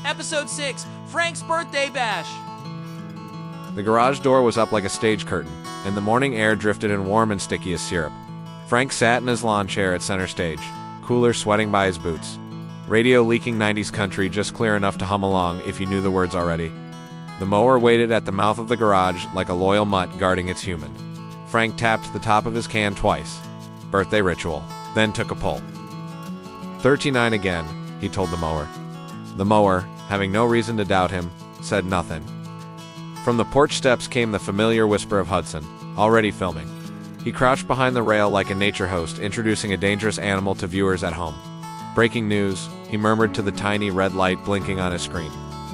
Episode 6, Frank's Birthday Bash. The garage door was up like a stage curtain, and the morning air drifted in warm and sticky as syrup. Frank sat in his lawn chair at center stage, cooler sweating by his boots. Radio leaking 90s country just clear enough to hum along if you knew the words already. The mower waited at the mouth of the garage like a loyal mutt guarding its human. Frank tapped the top of his can twice. Birthday ritual. Then took a pull. 39 again, he told the mower. The mower, having no reason to doubt him, said nothing. From the porch steps came the familiar whisper of Hudson, already filming. He crouched behind the rail like a nature host introducing a dangerous animal to viewers at home. Breaking news, he murmured to the tiny red light blinking on his screen.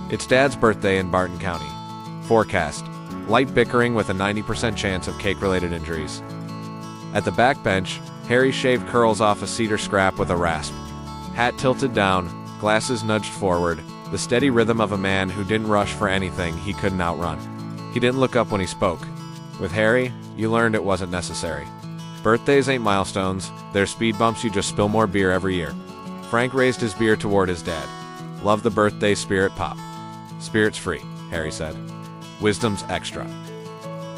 It's Dad's birthday in Barton County. Forecast. Light bickering with a 90% chance of cake-related injuries. At the back bench, Harry shaved curls off a cedar scrap with a rasp. Hat tilted down, glasses nudged forward, the steady rhythm of a man who didn't rush for anything he couldn't outrun. He didn't look up when he spoke. With Harry, you learned it wasn't necessary. Birthdays ain't milestones, they're speed bumps you just spill more beer every year. Frank raised his beer toward his dad. Love the birthday spirit pop. Spirit's free, Harry said. Wisdom's extra.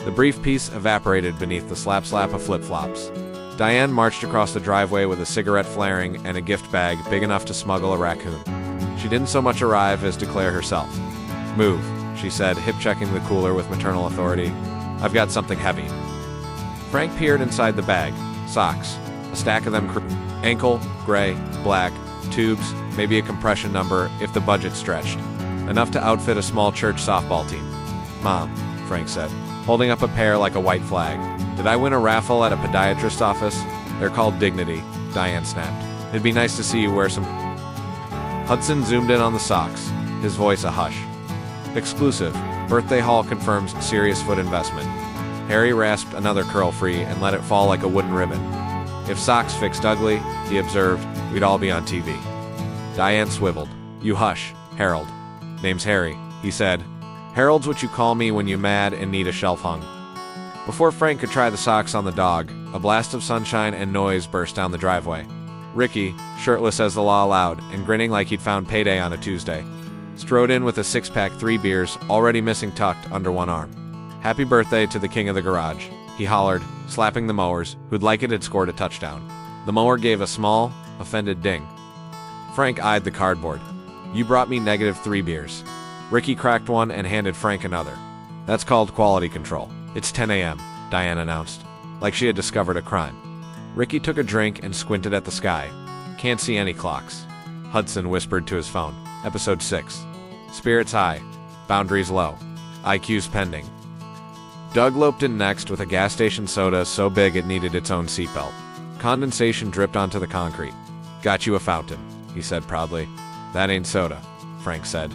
The briefcase evaporated beneath the slap-slap of flip-flops. Diane marched across the driveway with a cigarette flaring and a gift bag big enough to smuggle a raccoon. She didn't so much arrive as declare herself. Move, she said, hip-checking the cooler with maternal authority. I've got something heavy. Frank peered inside the bag. Socks. A stack of them ankle, gray, black, tubes, maybe a compression number if the budget stretched. Enough to outfit a small church softball team. Mom, Frank said, holding up a pair like a white flag. Did I win a raffle at a podiatrist's office? They're called Dignity, Diane snapped. It'd be nice to see you wear some. Hudson zoomed in on the socks, his voice a hush. Exclusive. Birthday haul confirms serious foot investment. Harry rasped another curl free and let it fall like a wooden ribbon. If socks fixed ugly, he observed, we'd all be on TV. Diane swiveled. You hush, Harold. Name's Harry, he said. Harold's what you call me when you mad and need a shelf hung. Before Frank could try the socks on the dog, a blast of sunshine and noise burst down the driveway. Ricky, shirtless as the law allowed, and grinning like he'd found payday on a Tuesday, strode in with a six-pack 3 beers, already missing tucked under one arm. Happy birthday to the king of the garage, he hollered, slapping the mowers, who'd like it had scored a touchdown. The mower gave a small, offended ding. Frank eyed the cardboard. You brought me -3 beers. Ricky cracked one and handed Frank another. That's called quality control. It's 10 a.m., Diane announced, like she had discovered a crime. Ricky took a drink and squinted at the sky. Can't see any clocks. Hudson whispered to his phone. Episode 6. Spirits high. Boundaries low. IQ's pending. Doug loped in next with a gas station soda so big it needed its own seatbelt. Condensation dripped onto the concrete. Got you a fountain, he said proudly. That ain't soda, Frank said.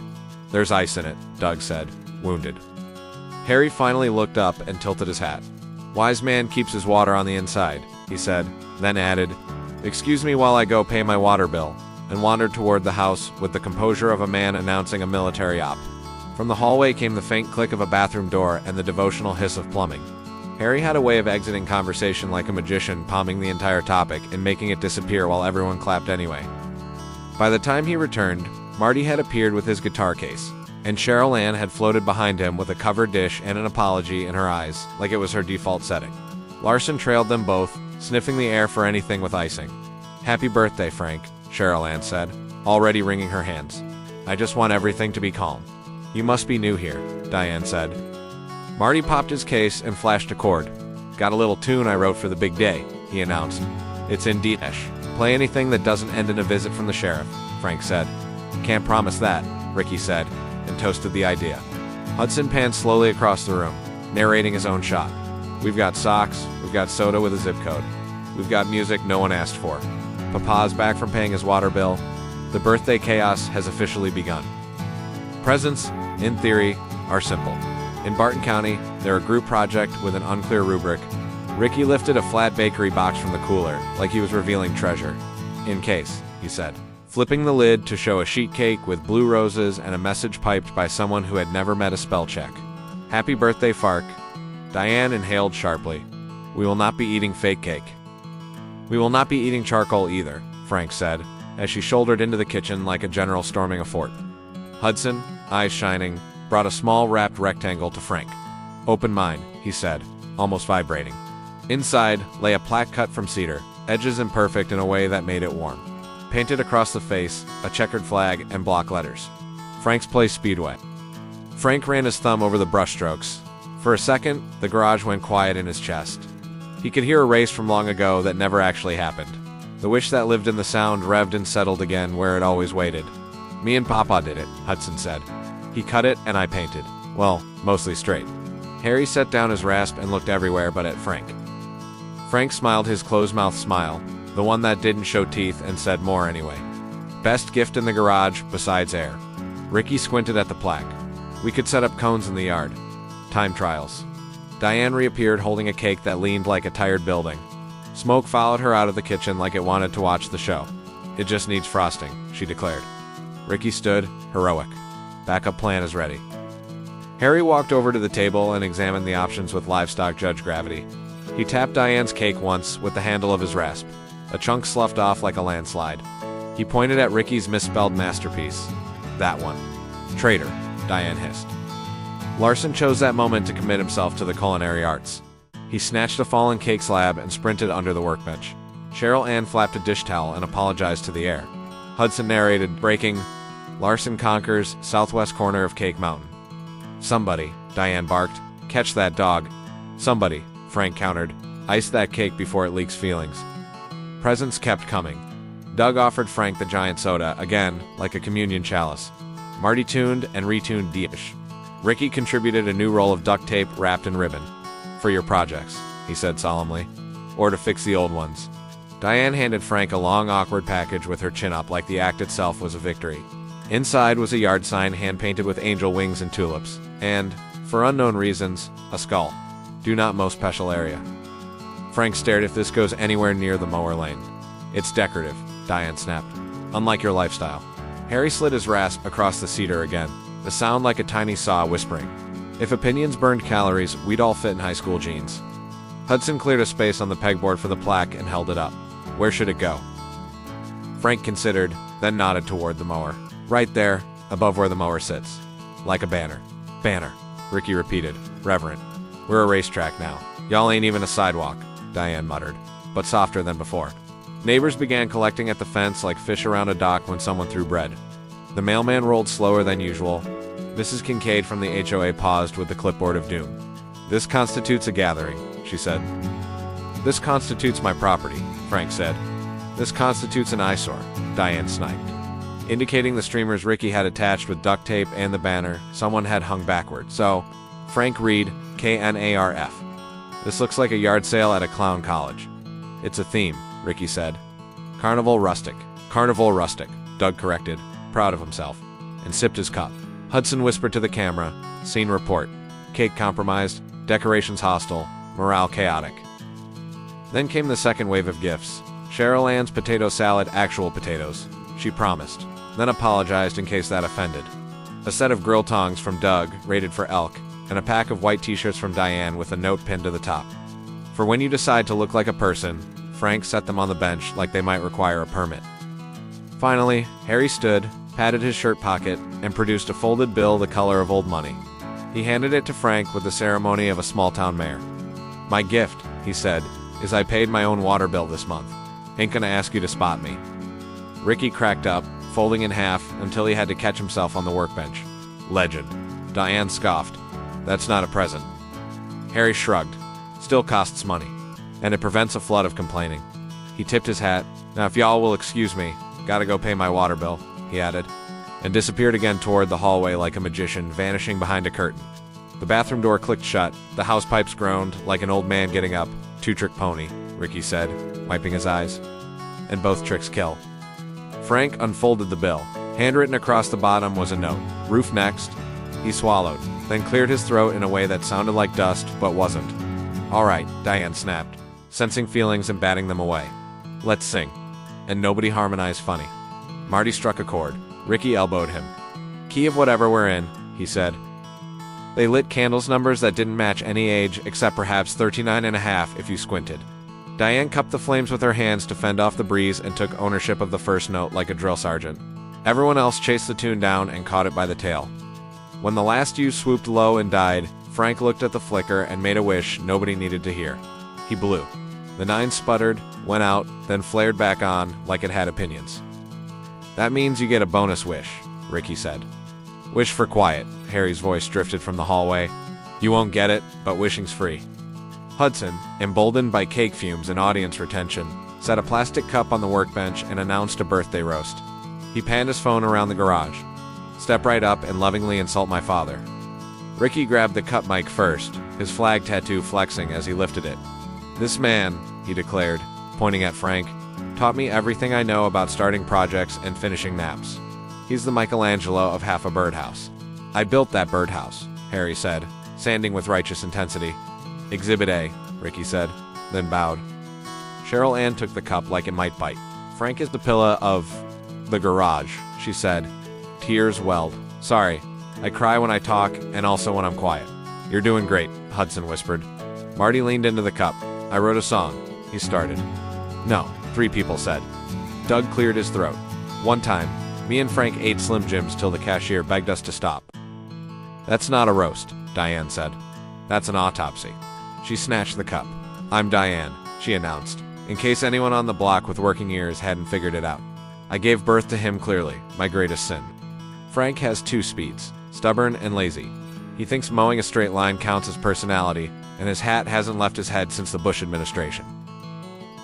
There's ice in it, Doug said, wounded. Harry finally looked up and tilted his hat. Wise man keeps his water on the inside, he said, then added, Excuse me while I go pay my water bill, and wandered toward the house with the composure of a man announcing a military op. From the hallway came the faint click of a bathroom door and the devotional hiss of plumbing. Harry had a way of exiting conversation like a magician, palming the entire topic and making it disappear while everyone clapped anyway. By the time he returned, Marty had appeared with his guitar case, and Cheryl Ann had floated behind him with a covered dish and an apology in her eyes, like it was her default setting. Larson trailed them both, sniffing the air for anything with icing. Happy birthday, Frank, Cheryl Ann said, already wringing her hands. I just want everything to be calm. You must be new here, Diane said. Marty popped his case and flashed a chord. Got a little tune I wrote for the big day, he announced. It's in D-Esh. Play anything that doesn't end in a visit from the sheriff, Frank said. Can't promise that, Ricky said, and toasted the idea. Hudson panned slowly across the room, narrating his own shot. We've got socks, we've got soda with a zip code. We've got music no one asked for. Papa's back from paying his water bill. The birthday chaos has officially begun. Presents, in theory, are simple. In Barton County, they're a group project with an unclear rubric. Ricky lifted a flat bakery box from the cooler, like he was revealing treasure. In case, he said, flipping the lid to show a sheet cake with blue roses and a message piped by someone who had never met a spell check. Happy birthday, Fark. Diane inhaled sharply. We will not be eating fake cake. We will not be eating charcoal either, Frank said, as she shouldered into the kitchen like a general storming a fort. Hudson, eyes shining, brought a small wrapped rectangle to Frank. "Open mine," he said, almost vibrating. Inside lay a plaque cut from cedar, edges imperfect in a way that made it warm. Painted across the face, a checkered flag and block letters. Frank's Place Speedway. Frank ran his thumb over the brushstrokes. For a second, the garage went quiet in his chest. He could hear a race from long ago that never actually happened. The wish that lived in the sound revved and settled again where it always waited. "Me and Papa did it," Hudson said. "He cut it and I painted. Well, mostly straight." Harry set down his rasp and looked everywhere but at Frank. Frank smiled his closed-mouthed smile, the one that didn't show teeth and said more anyway. "Best gift in the garage, besides air." Ricky squinted at the plaque. "We could set up cones in the yard. Time trials." Diane reappeared holding a cake that leaned like a tired building. Smoke followed her out of the kitchen like it wanted to watch the show. "It just needs frosting," she declared. Ricky stood, heroic. "Backup plan is ready." Harry walked over to the table and examined the options with livestock judge gravity. He tapped Diane's cake once with the handle of his rasp. A chunk sloughed off like a landslide. He pointed at Ricky's misspelled masterpiece. "That one." "Traitor," Diane hissed. Larson chose that moment to commit himself to the culinary arts. He snatched a fallen cake slab and sprinted under the workbench. Cheryl Ann flapped a dish towel and apologized to the air. Hudson narrated, breaking, "Larson conquers southwest corner of Cake Mountain." "Somebody," Diane barked. "Catch that dog." "Somebody," Frank countered. "Ice that cake before it leaks feelings." Presents kept coming. Doug offered Frank the giant soda, again, like a communion chalice. Marty tuned and retuned dish. Ricky contributed a new roll of duct tape wrapped in ribbon. "For your projects," he said solemnly. "Or to fix the old ones." Diane handed Frank a long, awkward package with her chin up like the act itself was a victory. Inside was a yard sign hand-painted with angel wings and tulips, and, for unknown reasons, a skull. "Do not mow special area." Frank stared. "If this goes anywhere near the mower lane." "It's decorative," Diane snapped. "Unlike your lifestyle." Harry slid his rasp across the cedar again, the sound like a tiny saw whispering. "If opinions burned calories, we'd all fit in high school jeans." Hudson cleared a space on the pegboard for the plaque and held it up. "Where should it go?" Frank considered, then nodded toward the mower. "Right there, above where the mower sits. Like a banner." "Banner," Ricky repeated, reverent. "We're a racetrack now. Y'all ain't even a sidewalk," Diane muttered, but softer than before. Neighbors began collecting at the fence like fish around a dock when someone threw bread. The mailman rolled slower than usual. Mrs. Kincaid from the HOA paused with the clipboard of doom. "This constitutes a gathering," she said. "This constitutes my property," Frank said. "This constitutes an eyesore," Diane sniped. Indicating the streamers Ricky had attached with duct tape and the banner someone had hung backward. So, Frank read, KNARF. "This looks like a yard sale at a clown college." "It's a theme," Ricky said. "Carnival rustic." "Carnival rustic," Doug corrected, proud of himself, and sipped his cup. Hudson whispered to the camera, "Scene report. Cake compromised, decorations hostile, morale chaotic." Then came the second wave of gifts. Cheryl Ann's potato salad, actual potatoes. She promised, then apologized in case that offended. A set of grill tongs from Doug, rated for elk, and a pack of white t-shirts from Diane with a note pinned to the top. "For when you decide to look like a person," Frank set them on the bench like they might require a permit. Finally, Harry stood, patted his shirt pocket, and produced a folded bill the color of old money. He handed it to Frank with the ceremony of a small-town mayor. "My gift," he said, "is I paid my own water bill this month. Ain't gonna ask you to spot me." Ricky cracked up, folding in half until he had to catch himself on the workbench. "Legend." Diane scoffed. "That's not a present." Harry shrugged. "Still costs money, and it prevents a flood of complaining." He tipped his hat. "Now if y'all will excuse me, gotta go pay my water bill," he added, and disappeared again toward the hallway like a magician, vanishing behind a curtain. The bathroom door clicked shut, the house pipes groaned, like an old man getting up. "Two-trick pony," Ricky said, wiping his eyes. "And both tricks kill." Frank unfolded the bill. Handwritten across the bottom was a note. "Roof next." He swallowed, then cleared his throat in a way that sounded like dust, but wasn't. "All right," Diane snapped, sensing feelings and batting them away. "Let's sing." And nobody harmonized funny. Marty struck a chord. Ricky elbowed him. "Key of whatever we're in," he said. They lit candles numbers that didn't match any age, except perhaps 39 and a half if you squinted. Diane cupped the flames with her hands to fend off the breeze and took ownership of the first note like a drill sergeant. Everyone else chased the tune down and caught it by the tail. When the last ewe swooped low and died, Frank looked at the flicker and made a wish nobody needed to hear. He blew. The 9 sputtered, went out, then flared back on like it had opinions. "That means you get a bonus wish," Ricky said. "Wish for quiet," Harry's voice drifted from the hallway. "You won't get it, but wishing's free." Hudson, emboldened by cake fumes and audience retention, set a plastic cup on the workbench and announced a birthday roast. He panned his phone around the garage. "Step right up and lovingly insult my father." Ricky grabbed the cup mic first, his flag tattoo flexing as he lifted it. "This man," he declared, pointing at Frank, "taught me everything I know about starting projects and finishing naps. He's the Michelangelo of half a birdhouse." "I built that birdhouse," Harry said, sanding with righteous intensity. "Exhibit A," Ricky said, then bowed. Cheryl Ann took the cup like it might bite. "Frank is the pillar of the garage," she said. Tears welled. "Sorry, I cry when I talk and also when I'm quiet." "You're doing great," Hudson whispered. Marty leaned into the cup. "I wrote a song," he started. "No," 3 people said. Doug cleared his throat. "One time, me and Frank ate Slim Jims till the cashier begged us to stop." "That's not a roast," Diane said. "That's an autopsy." She snatched the cup. "I'm Diane," she announced, in case anyone on the block with working ears hadn't figured it out. "I gave birth to him clearly, my greatest sin." Frank has 2 speeds, stubborn and lazy. He thinks mowing a straight line counts as personality, and his hat hasn't left his head since the Bush administration.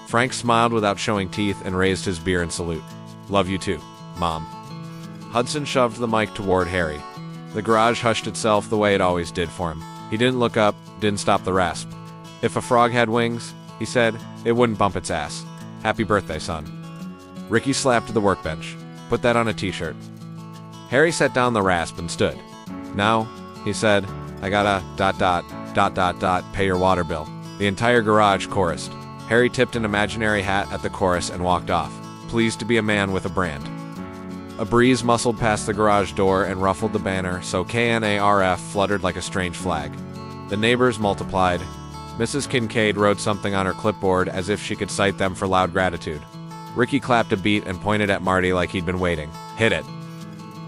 Frank smiled without showing teeth and raised his beer in salute. "Love you too, Mom." Hudson shoved the mic toward Harry. The garage hushed itself the way it always did for him. He didn't look up, didn't stop the rasp. "If a frog had wings," he said, "it wouldn't bump its ass. Happy birthday, son." Ricky slapped the workbench. "Put that on a t-shirt." Harry set down the rasp and stood. "Now," he said, "I gotta ... pay your water bill." The entire garage chorused. Harry tipped an imaginary hat at the chorus and walked off, pleased to be a man with a brand. A breeze muscled past the garage door and ruffled the banner, so KNARF fluttered like a strange flag. The neighbors multiplied. Mrs. Kincaid wrote something on her clipboard as if she could cite them for loud gratitude. Ricky clapped a beat and pointed at Marty like he'd been waiting. "Hit it."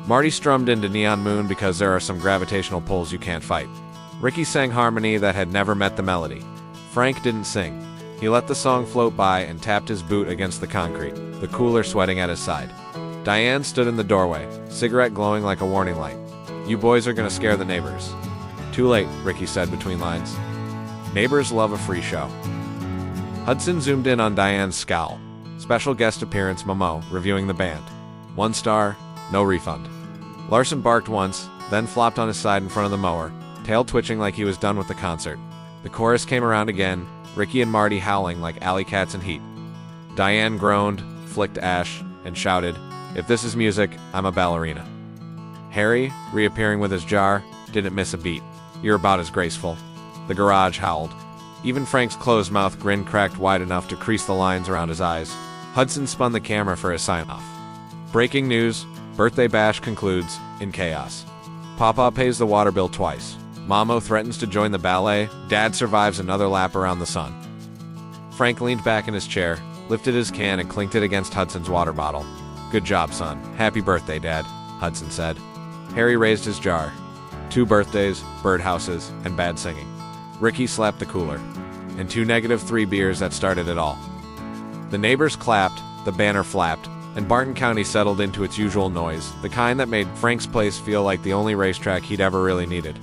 Marty strummed into Neon Moon because there are some gravitational pulls you can't fight. Ricky sang harmony that had never met the melody. Frank didn't sing. He let the song float by and tapped his boot against the concrete, the cooler sweating at his side. Diane stood in the doorway, cigarette glowing like a warning light. "You boys are gonna scare the neighbors." "Too late," Ricky said between lines. Neighbors love a free show. Hudson zoomed in on Diane's scowl. Special guest appearance Mamaw, reviewing the band. 1 star, no refund. Larson barked once, then flopped on his side in front of the mower, tail twitching like he was done with the concert. The chorus came around again, Ricky and Marty howling like alley cats in heat. Diane groaned, flicked ash, and shouted, "If this is music, I'm a ballerina." Harry, reappearing with his jar, didn't miss a beat. "You're about as graceful." The garage howled. Even Frank's closed mouth grin cracked wide enough to crease the lines around his eyes. Hudson spun the camera for a sign-off. Breaking news, birthday bash concludes in chaos. Papa pays the water bill twice. Mamaw threatens to join the ballet. Dad survives another lap around the sun. Frank leaned back in his chair, lifted his can and clinked it against Hudson's water bottle. "Good job, son. Happy birthday, Dad," Hudson said. Harry raised his jar. 2 birthdays, birdhouses, and bad singing. Ricky slapped the cooler. And 2 -3 beers that started it all. The neighbors clapped, the banner flapped, and Barton County settled into its usual noise, the kind that made Frank's place feel like the only racetrack he'd ever really needed.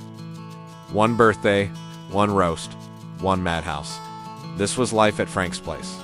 1 birthday, 1 roast, 1 madhouse. This was life at Frank's place.